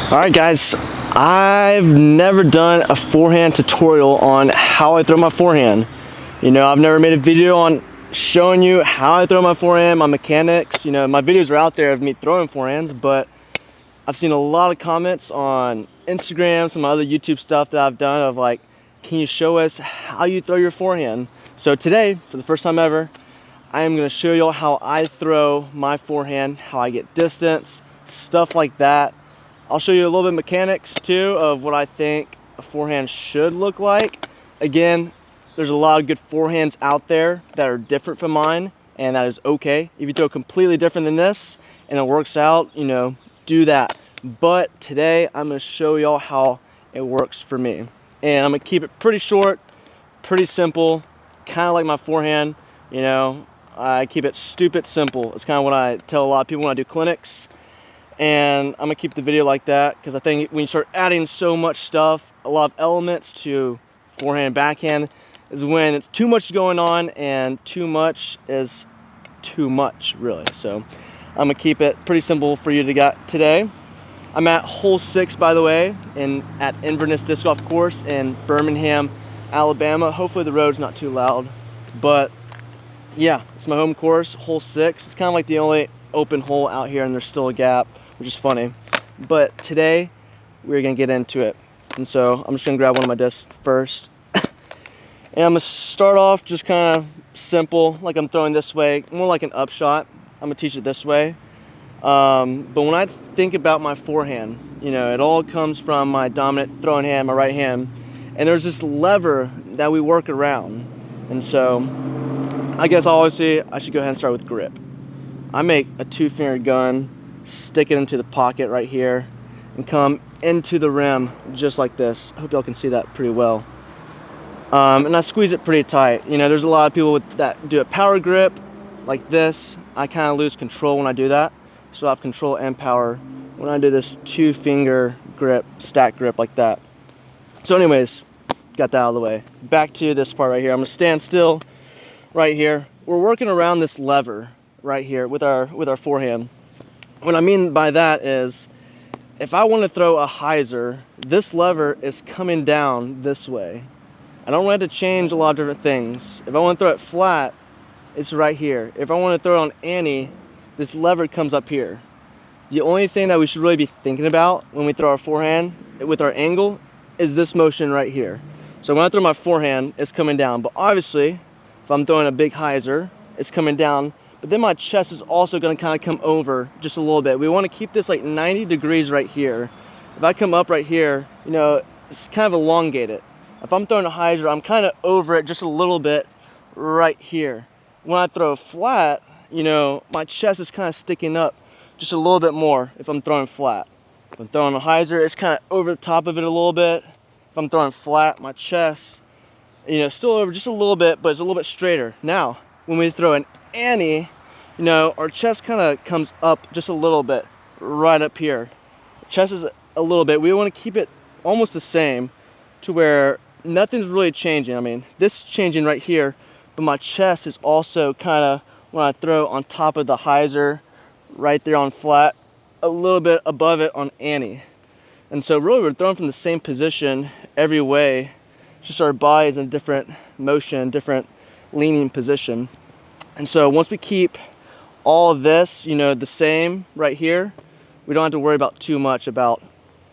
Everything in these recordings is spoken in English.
Alright guys, I've never done a forehand tutorial on how I throw my forehand. You know, I've never made a video on showing you how I throw my forehand, my mechanics. You know, my videos are out there of me throwing forehands, but I've seen a lot of comments on Instagram, some other YouTube stuff that I've done of like, can you show us how you throw your forehand? So today, for the first time ever, I am going to show you how I throw my forehand, how I get distance, stuff like that. I'll show you a little bit of mechanics too of what I think a forehand should look like. Again, there's a lot of good forehands out there that are different from mine, and that is okay. If you throw completely different than this and it works out, you know, do that. But today I'm going to show y'all how it works for me. And I'm going to keep it pretty short, pretty simple, kind of like my forehand. You know, I keep it stupid simple. It's kind of what I tell a lot of people when I do clinics. And I'm gonna keep the video like that because I think when you start adding so much stuff, a lot of elements to forehand and backhand, is when it's too much going on, and too much is too much, really. So I'm gonna keep it pretty simple for you to get today. I'm at hole 6, by the way, at Inverness Disc Golf Course in Birmingham, Alabama. Hopefully the road's not too loud, but yeah, it's my home course, hole 6. It's kind of like the only open hole out here, and there's still a gap, which is funny. But today we're gonna get into it, and so I'm just gonna grab one of my discs first and I'm gonna start off just kind of simple, like I'm throwing this way, more like an upshot. I'm gonna teach it this way, but when I think about my forehand, you know, it all comes from my dominant throwing hand, my right hand, and there's this lever that we work around. And so I guess obviously I should go ahead and start with grip. I make a 2-finger gun, stick it into the pocket right here, and come into the rim just like this. I hope y'all can see that pretty well. And I squeeze it pretty tight. You know, there's a lot of people that do a power grip like this. I kind of lose control when I do that. So I have control and power when I do this 2-finger grip, stack grip like that. So anyways, got that out of the way. Back to this part right here. I'm gonna stand still right here. We're working around this lever right here with our forehand. What I mean by that is, if I want to throw a hyzer, this lever is coming down this way. I don't have to change a lot of different things. If I want to throw it flat, it's right here. If I want to throw it on Annie, this lever comes up here. The only thing that we should really be thinking about when we throw our forehand with our angle is this motion right here. So when I throw my forehand, it's coming down. But obviously, if I'm throwing a big hyzer, it's coming down. But then my chest is also going to kind of come over just a little bit. We want to keep this like 90 degrees right here. If I come up right here, you know, it's kind of elongated. If I'm throwing a hyzer, I'm kind of over it just a little bit right here. When I throw flat, you know, my chest is kind of sticking up just a little bit more if I'm throwing flat. If I'm throwing a hyzer, it's kind of over the top of it a little bit. If I'm throwing flat, my chest, you know, still over just a little bit, but it's a little bit straighter. Now, when we throw an Annie, you know, our chest kind of comes up just a little bit right up here. Chest is a little bit. We want to keep it almost the same to where nothing's really changing. I mean, this is changing right here, but my chest is also kind of, when I throw on top of the hyzer right there on flat, a little bit above it on Annie. And so really we're throwing from the same position every way. It's just our body is in a different motion, different leaning position. And so once we keep all of this, you know, the same right here, we don't have to worry about too much about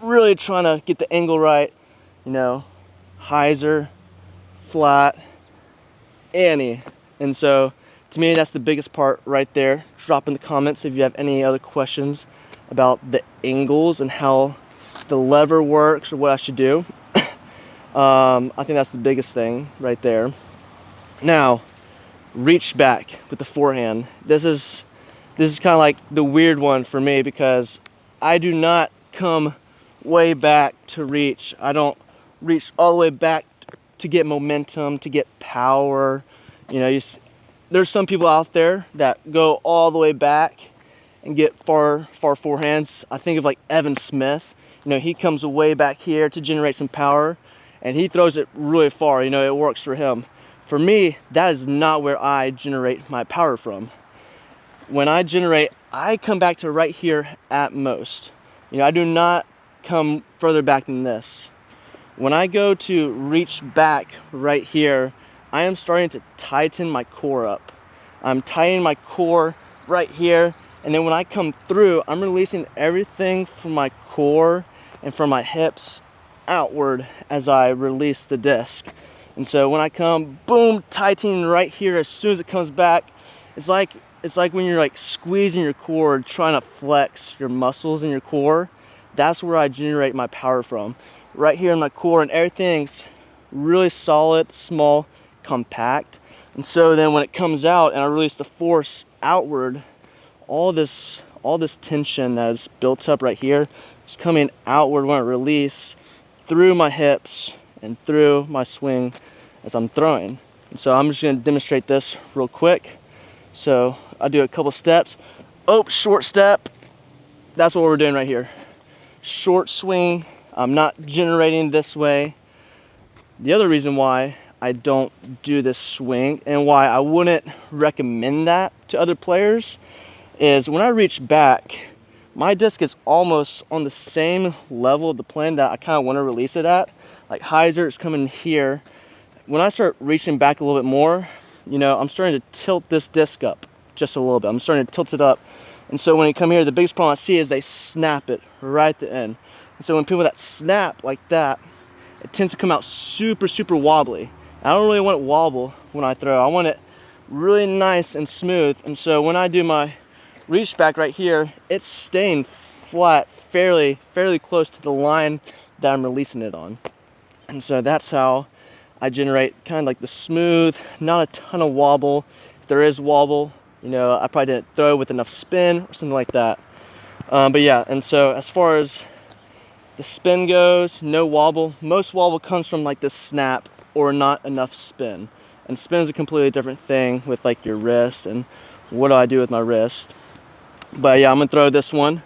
really trying to get the angle right. You know, hyzer, flat, Annie. And so to me, that's the biggest part right there. Drop in the comments if you have any other questions about the angles and how the lever works or what I should do. I think that's the biggest thing right there. Now, reach back with the forehand. This is kind of like the weird one for me because I do not come way back to reach. I don't reach all the way back to get momentum, to get power. You know, there's some people out there that go all the way back and get far forehands. I think of like Evan Smith. You know, he comes way back here to generate some power, and he throws it really far. You know, it works for him. For me, that is not where I generate my power from. When I generate, I come back to right here at most. You know, I do not come further back than this. When I go to reach back right here, I am starting to tighten my core up. I'm tightening my core right here, and then when I come through, I'm releasing everything from my core and from my hips outward as I release the disc. And so when I come, boom, tightening right here, as soon as it comes back, it's like when you're like squeezing your core, trying to flex your muscles in your core. That's where I generate my power from. Right here in my core, and everything's really solid, small, compact. And so then when it comes out and I release the force outward, all this tension that is built up right here is coming outward when I release through my hips and through my swing as I'm throwing. And so I'm just going to demonstrate this real quick. So I do a couple steps. Oh, short step. That's what we're doing right here. Short swing. I'm not generating this way. The other reason why I don't do this swing and why I wouldn't recommend that to other players is when I reach back, my disc is almost on the same level of the plane that I kind of want to release it at. Like hyzer is coming here. When I start reaching back a little bit more, you know, I'm starting to tilt this disc up just a little bit. I'm starting to tilt it up. And so when you come here, the biggest problem I see is they snap it right at the end. And so when people that snap like that, it tends to come out super, super wobbly. I don't really want it wobble when I throw. I want it really nice and smooth. And so when I do my reach back right here, it's staying flat, fairly close to the line that I'm releasing it on. And so that's how I generate kind of like the smooth, not a ton of wobble. If there is wobble, you know, I probably didn't throw with enough spin or something like that. But yeah, and so as far as the spin goes, no wobble. Most wobble comes from like this snap or not enough spin. And spin is a completely different thing with like your wrist and what do I do with my wrist. But yeah, I'm gonna throw this one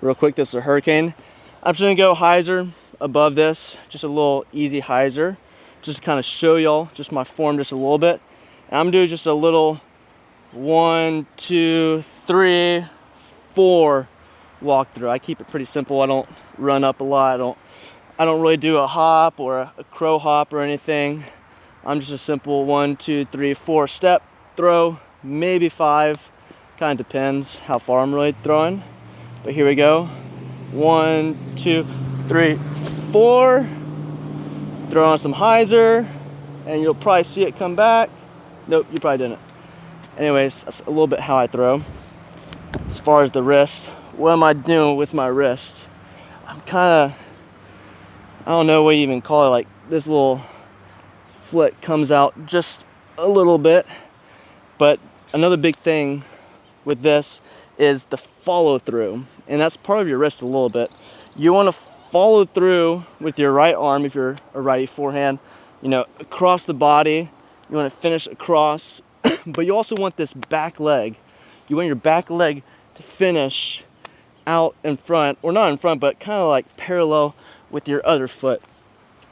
real quick. This is a hurricane. I'm just gonna go hyzer above this, just a little easy hyzer, just to kind of show y'all just my form just a little bit. And I'm gonna do just a little 1, 2, 3, 4 walk through. I keep it pretty simple. I don't run up a lot. I don't really do a hop or a crow hop or anything. I'm just a simple 1, 2, 3, 4 step throw, maybe 5. Kind of depends how far I'm really throwing. But here we go. 1, 2, 3, 4. Throw on some hyzer, and you'll probably see it come back. Nope, you probably didn't. Anyways, that's a little bit how I throw. As far as the wrist, what am I doing with my wrist? I'm kind of, I don't know what you even call it, like this little flit comes out just a little bit. But another big thing with this is the follow through, and that's part of your wrist a little bit. You want to follow through with your right arm if you're a righty forehand, you know, across the body. You want to finish across, but you also want this back leg. You want your back leg to finish out in front, or not in front, but kind of like parallel with your other foot.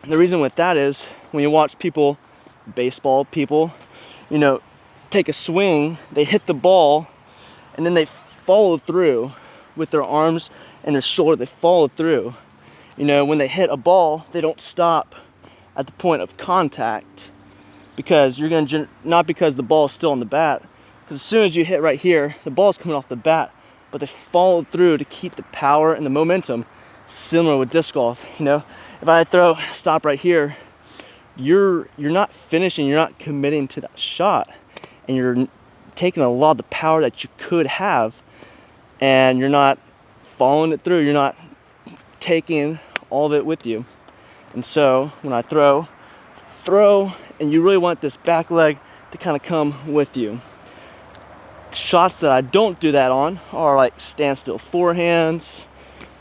And the reason with that is when you watch people, baseball people, you know, take a swing, they hit the ball, and then they follow through with their arms and their shoulder. They follow through. You know, when they hit a ball, they don't stop at the point of contact, because you're going to, not because the ball is still on the bat, because as soon as you hit right here, the ball is coming off the bat, but they follow through to keep the power and the momentum. Similar with disc golf. You know, if I throw stop right here, you're not finishing, you're not committing to that shot, and you're taking a lot of the power that you could have, and you're not following it through. You're not taking all of it with you. And so when I throw, and you really want this back leg to kind of come with you. Shots that I don't do that on are like standstill forehands,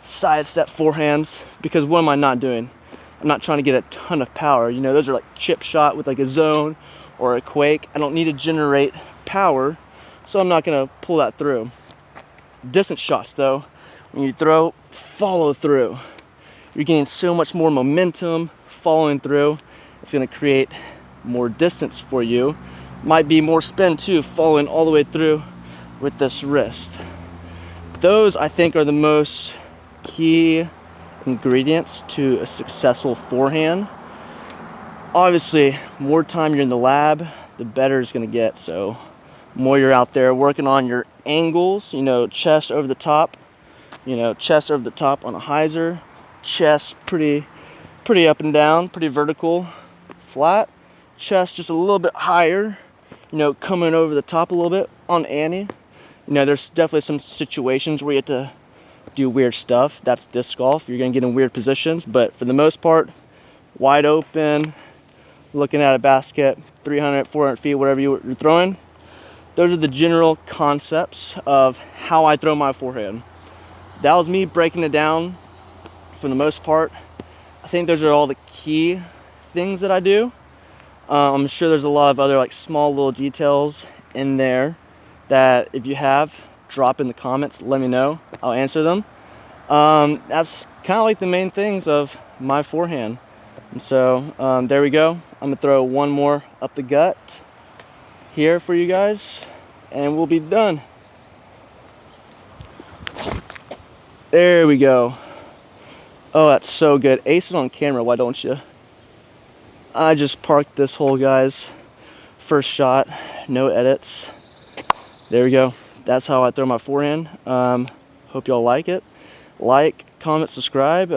sidestep forehands, because what am I not doing? I'm not trying to get a ton of power. You know, those are like chip shot with like a zone or a quake. I don't need to generate power, so I'm not gonna pull that through. Distance shots though, when you throw, follow through. You're getting so much more momentum following through. It's gonna create more distance for you. Might be more spin too, following all the way through with this wrist. Those I think are the most key ingredients to a successful forehand. Obviously, more time you're in the lab, the better it's going to get. So more you're out there working on your angles, you know, chest over the top, you know, chest over the top on a hyzer, chest pretty up and down, pretty vertical, flat, chest just a little bit higher, you know, coming over the top a little bit on Annie. You know, there's definitely some situations where you have to do weird stuff. That's disc golf. You're going to get in weird positions, but for the most part, wide open, looking at a basket, 300, 400 feet, whatever you're throwing. Those are the general concepts of how I throw my forehand. That was me breaking it down for the most part. I think those are all the key things that I do. I'm sure there's a lot of other like small little details in there that if you have, drop in the comments, let me know. I'll answer them. That's kind of like the main things of my forehand. And so there we go. I'm gonna throw one more up the gut here for you guys and we'll be done. There we go. Oh, that's so good. Ace it on camera, why don't you? I just parked this hole, guys. First shot, no edits. There we go. That's how I throw my forehand. Hope y'all like it. Like, comment, subscribe.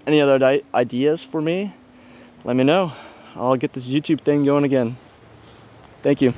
Any other ideas for me, let me know. I'll get this YouTube thing going again. Thank you.